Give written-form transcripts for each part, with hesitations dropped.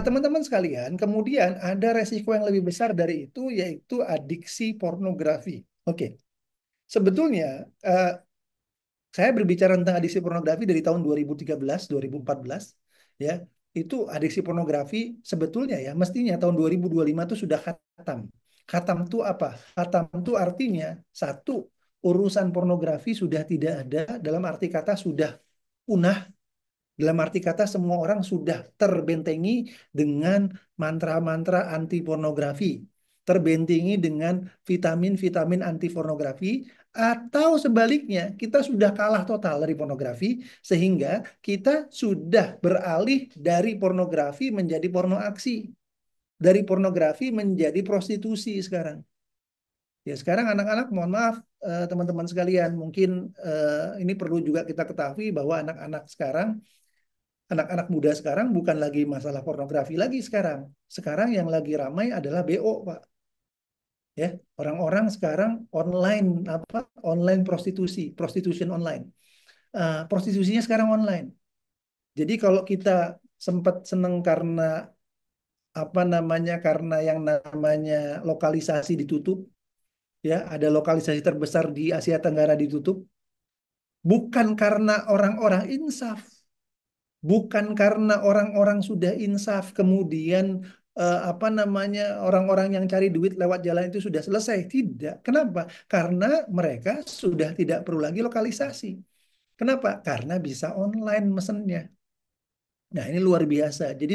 teman-teman sekalian, kemudian ada resiko yang lebih besar dari itu, yaitu adiksi pornografi. Oke, sebetulnya eh, saya berbicara tentang adiksi pornografi dari tahun 2013, 2014, ya. Itu adiksi pornografi sebetulnya ya, mestinya tahun 2025 itu sudah khatam. Khatam itu apa? Khatam itu artinya satu, urusan pornografi sudah tidak ada, dalam arti kata sudah punah, dalam arti kata semua orang sudah terbentengi dengan mantra-mantra anti pornografi, terbentengi dengan vitamin-vitamin anti pornografi, atau sebaliknya kita sudah kalah total dari pornografi sehingga kita sudah beralih dari pornografi menjadi porno aksi, dari pornografi menjadi prostitusi sekarang. Ya, sekarang anak-anak, mohon maaf teman-teman sekalian, mungkin ini perlu juga kita ketahui bahwa anak-anak sekarang, anak-anak muda sekarang bukan lagi masalah pornografi lagi sekarang. Sekarang yang lagi ramai adalah BO, Pak. Ya, orang-orang sekarang online apa? Online prostitusi, prostitution online. Prostitusinya sekarang online. Jadi kalau kita sempat seneng karena apa namanya? Karena yang namanya lokalisasi ditutup, ya, ada lokalisasi terbesar di Asia Tenggara ditutup, bukan karena orang-orang insaf. Bukan karena orang-orang sudah insaf, kemudian apa namanya orang-orang yang cari duit lewat jalan itu sudah selesai. Tidak. Kenapa? Karena mereka sudah tidak perlu lagi lokalisasi. Kenapa? Karena bisa online mesennya. Nah, ini luar biasa. Jadi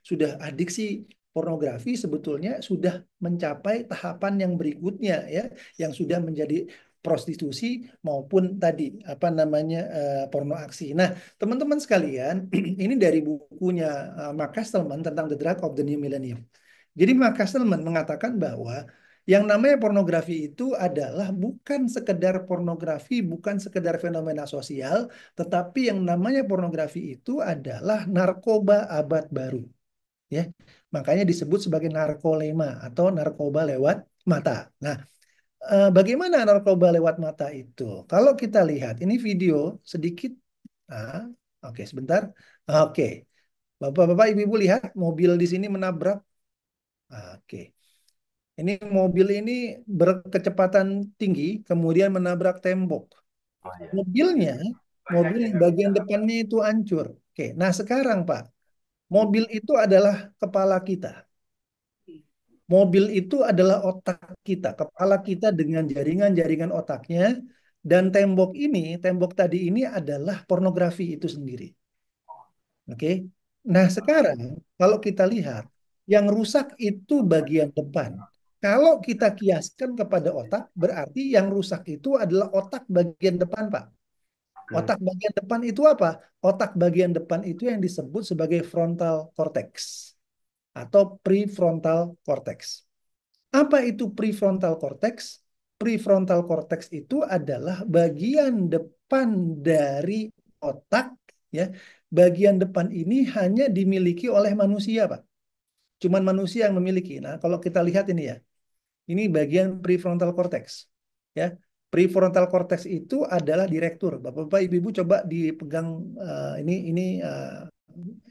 sudah adiksi pornografi sebetulnya sudah mencapai tahapan yang berikutnya ya, yang sudah menjadi prostitusi maupun tadi apa namanya porno aksi. Nah, teman-teman sekalian, ini dari bukunya Mark Castelman tentang The Drug of the New Millennium. Jadi Mark Castelman mengatakan bahwa yang namanya pornografi itu adalah bukan sekedar pornografi, bukan sekedar fenomena sosial, tetapi yang namanya pornografi itu adalah narkoba abad baru, ya. Makanya disebut sebagai narkolema atau narkoba lewat mata. Nah, bagaimana narkoba lewat mata itu? Kalau kita lihat ini video sedikit, ah, oke sebentar, oke, bapak-bapak, ibu-ibu lihat mobil di sini menabrak, oke. Ini mobil ini berkecepatan tinggi, kemudian menabrak tembok. Oh iya. Mobilnya, mobil yang bagian depannya itu hancur. Oke, nah sekarang Pak, mobil itu adalah kepala kita. Mobil itu adalah otak kita, kepala kita dengan jaringan-jaringan otaknya, dan tembok ini, tembok tadi ini adalah pornografi itu sendiri. Oke. Nah, sekarang kalau kita lihat yang rusak itu bagian depan. Kalau kita kiaskan kepada otak, berarti yang rusak itu adalah otak bagian depan, Pak. Oke. Otak bagian depan itu apa? Otak bagian depan itu yang disebut sebagai frontal cortex atau prefrontal cortex. Apa itu prefrontal cortex? Prefrontal cortex itu adalah bagian depan dari otak, ya. Bagian depan ini hanya dimiliki oleh manusia, Pak. Cuman manusia yang memiliki. Nah, kalau kita lihat ini ya. Ini bagian prefrontal cortex, ya. Prefrontal cortex itu adalah direktur. Bapak-bapak, ibu-ibu coba dipegang ini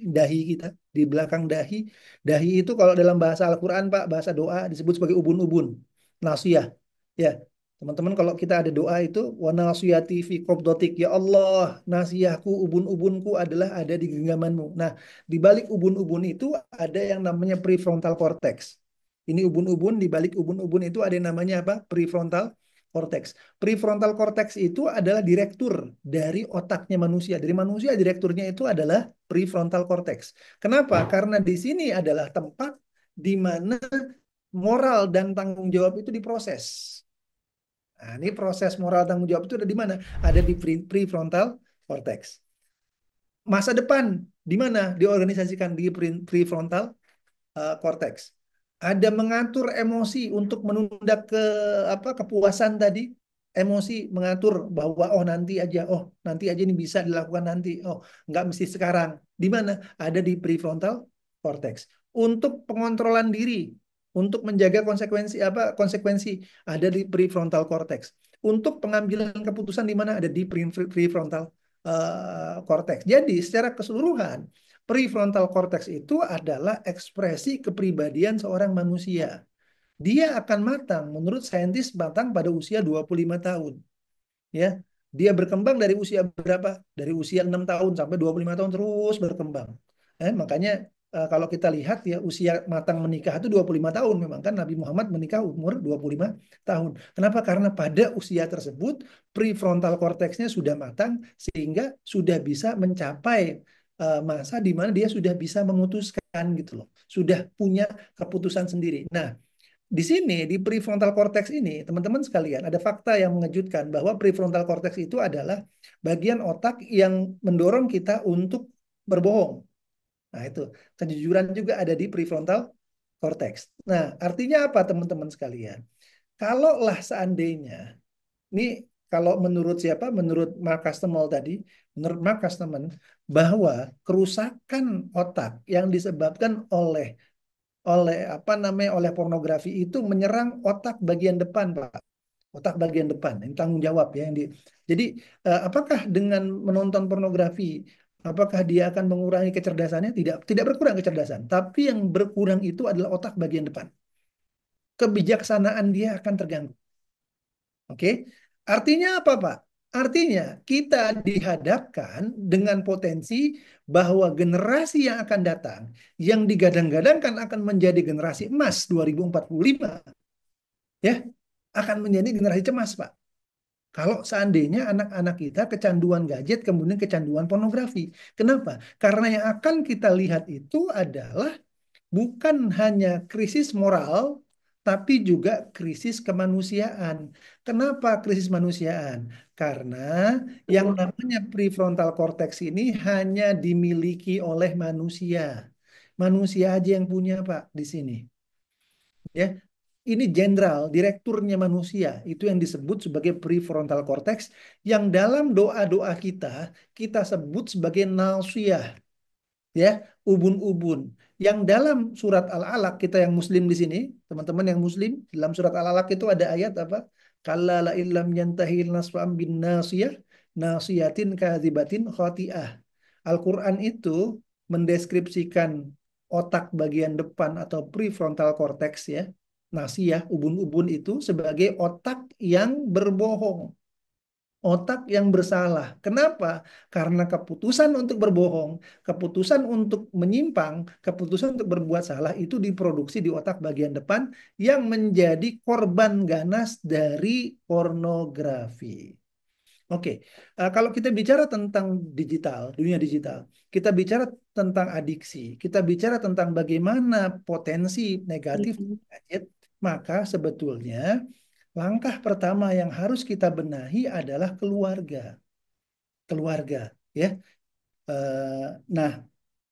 dahi kita, di belakang dahi. Dahi itu kalau dalam bahasa Al-Qur'an, Pak, bahasa doa disebut sebagai ubun-ubun, nasiyah. Ya, teman-teman, kalau kita ada doa itu wa nasiyati fi qabdatik, ya Allah, nasiyahku, ubun-ubunku adalah ada di genggamanmu. Nah, di balik ubun-ubun itu ada yang namanya prefrontal cortex. Ini ubun-ubun, di balik ubun-ubun itu ada yang namanya apa? Prefrontal cortex. Prefrontal cortex itu adalah direktur dari otaknya manusia. Dari manusia direkturnya itu adalah prefrontal cortex. Kenapa? Karena di sini adalah tempat di mana moral dan tanggung jawab itu diproses. Nah, ini proses moral tanggung jawab itu ada di mana? Ada di prefrontal cortex. Masa depan di mana diorganisasikan di prefrontal cortex. Ada mengatur emosi untuk menunda ke apa kepuasan tadi. Emosi mengatur bahwa oh nanti aja ini bisa dilakukan nanti. Oh, nggak mesti sekarang. Di mana? Ada di prefrontal cortex. Untuk pengontrolan diri, untuk menjaga konsekuensi ada di prefrontal cortex. Untuk pengambilan keputusan di mana ada di prefrontal cortex. Jadi secara keseluruhan Prefrontal cortex itu adalah ekspresi kepribadian seorang manusia. Dia akan matang, menurut saintis matang pada usia 25 tahun. Ya, dia berkembang dari usia berapa? Dari usia 6 tahun sampai 25 tahun terus berkembang. Makanya kalau kita lihat ya usia matang menikah itu 25 tahun, memang kan Nabi Muhammad menikah umur 25 tahun. Kenapa? Karena pada usia tersebut prefrontal cortexnya sudah matang sehingga sudah bisa mencapai masa di mana dia sudah bisa memutuskan gitu loh. Sudah punya keputusan sendiri. Nah, di sini, di prefrontal cortex ini, teman-teman sekalian, ada fakta yang mengejutkan bahwa prefrontal cortex itu adalah bagian otak yang mendorong kita untuk berbohong. Nah, itu kejujuran juga ada di prefrontal cortex. Nah, artinya apa, teman-teman sekalian? Kalaulah seandainya, ini kalau menurut siapa? Menurut Mark Castemel tadi, menurut Mark Castemel, bahwa kerusakan otak yang disebabkan oleh apa namanya oleh pornografi itu menyerang otak bagian depan, Pak. Otak bagian depan yang tanggung jawab ya yang di. Jadi apakah dengan menonton pornografi apakah dia akan mengurangi kecerdasannya? Tidak, tidak berkurang kecerdasan, tapi yang berkurang itu adalah otak bagian depan. Kebijaksanaan dia akan terganggu. Oke? Artinya apa, Pak? Artinya kita dihadapkan dengan potensi bahwa generasi yang akan datang, yang digadang-gadangkan akan menjadi generasi emas 2045, ya, akan menjadi generasi cemas, Pak. Kalau seandainya anak-anak kita kecanduan gadget, kemudian kecanduan pornografi. Kenapa? Karena yang akan kita lihat itu adalah bukan hanya krisis moral, tapi juga krisis kemanusiaan. Kenapa krisis kemanusiaan? Karena yang namanya prefrontal cortex ini hanya dimiliki oleh manusia. Manusia aja yang punya, Pak, di sini. Ya, ini jenderal, direkturnya manusia. Itu yang disebut sebagai prefrontal cortex, yang dalam doa-doa kita, kita sebut sebagai nausiyah, ya, ubun-ubun. Yang dalam surat Al-Alaq, kita yang muslim di sini, teman-teman yang muslim, dalam surat Al-Alaq itu ada ayat apa? Kalla la illam yantahil nasfa'am bin nasiyah, nasiyatin kadzibatin khati'ah. Al-Quran itu mendeskripsikan otak bagian depan atau prefrontal cortex ya, nasiyah, ubun-ubun itu sebagai otak yang berbohong. Otak yang bersalah. Kenapa? Karena keputusan untuk berbohong, keputusan untuk menyimpang, keputusan untuk berbuat salah itu diproduksi di otak bagian depan yang menjadi korban ganas dari pornografi. Oke, kalau kita bicara tentang digital, dunia digital, kita bicara tentang adiksi, kita bicara tentang bagaimana potensi negatif gadget, maka sebetulnya langkah pertama yang harus kita benahi adalah keluarga. Keluarga, ya. Nah,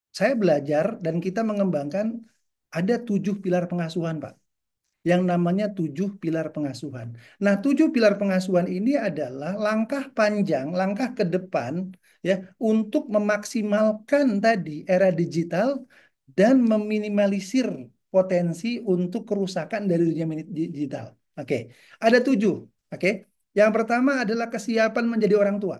saya belajar dan kita mengembangkan ada 7 pilar pengasuhan, Pak, yang namanya 7 pilar pengasuhan. Nah, 7 pilar pengasuhan ini adalah langkah panjang, langkah ke depan, ya, untuk memaksimalkan tadi era digital dan meminimalisir potensi untuk kerusakan dari dunia digital. Oke, ada 7. Oke, yang pertama adalah kesiapan menjadi orang tua.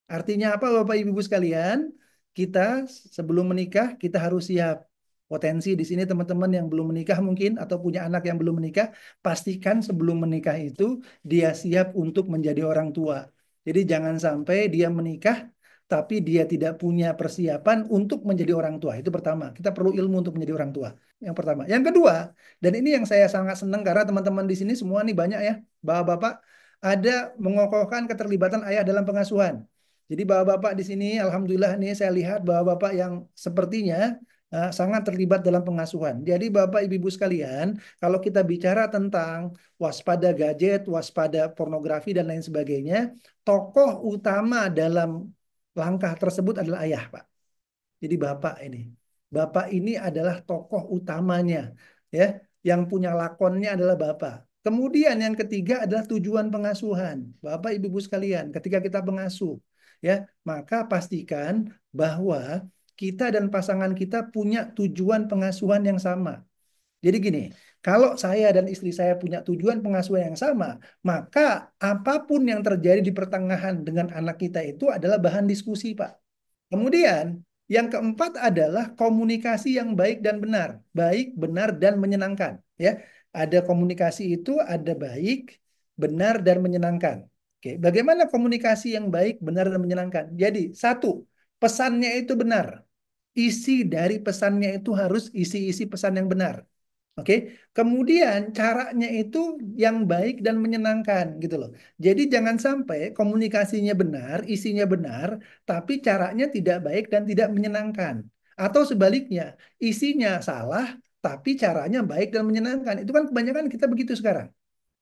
Artinya apa, Bapak Ibu sekalian? Kita sebelum menikah kita harus siap. Potensi di sini teman-teman yang belum menikah mungkin atau punya anak yang belum menikah, pastikan sebelum menikah itu dia siap untuk menjadi orang tua. Jadi jangan sampai dia menikah tapi dia tidak punya persiapan untuk menjadi orang tua. Itu pertama. Kita perlu ilmu untuk menjadi orang tua. Yang pertama. Yang kedua, dan ini yang saya sangat senang karena teman-teman di sini semua nih banyak ya, bapak-bapak ada mengokohkan keterlibatan ayah dalam pengasuhan. Jadi bapak-bapak di sini, alhamdulillah nih saya lihat bapak-bapak yang sepertinya sangat terlibat dalam pengasuhan. Jadi bapak ibu-ibu sekalian, kalau kita bicara tentang waspada gadget, waspada pornografi dan lain sebagainya, tokoh utama dalam langkah tersebut adalah ayah, Pak. Jadi bapak ini. Bapak ini adalah tokoh utamanya, ya. Yang punya lakonnya adalah bapak. Kemudian yang ketiga adalah tujuan pengasuhan. Bapak Ibu sekalian, ketika kita pengasuh, ya, maka pastikan bahwa kita dan pasangan kita punya tujuan pengasuhan yang sama. Jadi gini, kalau saya dan istri saya punya tujuan pengasuhan yang sama, maka apapun yang terjadi di pertengahan dengan anak kita itu adalah bahan diskusi, Pak. Kemudian Yang keempat adalah komunikasi yang baik dan benar. Baik, benar, dan menyenangkan. Ya, ada komunikasi itu ada baik, benar, dan menyenangkan. Oke, bagaimana komunikasi yang baik, benar, dan menyenangkan? Jadi, satu, pesannya itu benar. Isi dari pesannya itu harus isi-isi pesan yang benar. Oke, kemudian caranya itu yang baik dan menyenangkan gitu loh. Jadi jangan sampai komunikasinya benar, isinya benar, tapi caranya tidak baik dan tidak menyenangkan. Atau sebaliknya, isinya salah, tapi caranya baik dan menyenangkan. Itu kan kebanyakan kita begitu sekarang.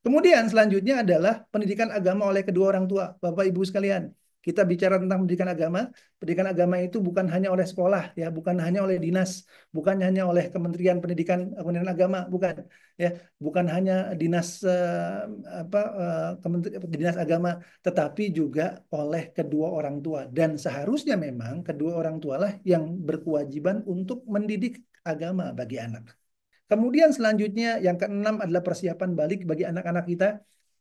Kemudian selanjutnya adalah pendidikan agama oleh kedua orang tua, Bapak Ibu sekalian. Kita bicara tentang pendidikan agama. Pendidikan agama itu bukan hanya oleh sekolah, ya, bukan hanya oleh dinas, bukan hanya oleh Kementerian Pendidikan Agama, bukan, ya, bukan hanya dinas dinas agama, tetapi juga oleh kedua orang tua. Dan seharusnya memang kedua orang tua lah yang berkewajiban untuk mendidik agama bagi anak. Kemudian selanjutnya yang keenam adalah persiapan balik bagi anak-anak kita.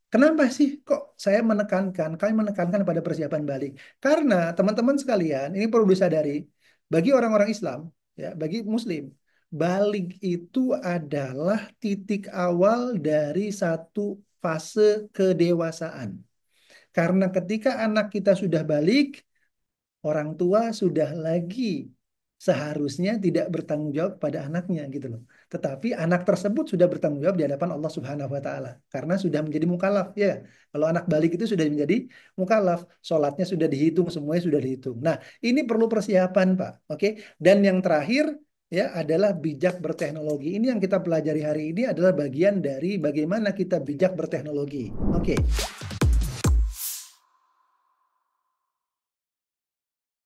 Kenapa sih kok kami menekankan pada persiapan balik? Karena teman-teman sekalian, ini perlu disadari, bagi orang-orang Islam, ya, bagi Muslim, balik itu adalah titik awal dari satu fase kedewasaan. Karena ketika anak kita sudah balik, orang tua sudah lagi seharusnya tidak bertanggung jawab pada anaknya gitu loh. Tetapi anak tersebut sudah bertanggung jawab di hadapan Allah Subhanahu wa taala karena sudah menjadi mukallaf ya. Kalau anak balik itu sudah menjadi mukallaf, sholatnya sudah dihitung, semuanya sudah dihitung. Nah, ini perlu persiapan, Pak. Oke. Dan yang terakhir ya adalah bijak berteknologi. Ini yang kita pelajari hari ini adalah bagian dari bagaimana kita bijak berteknologi. Oke.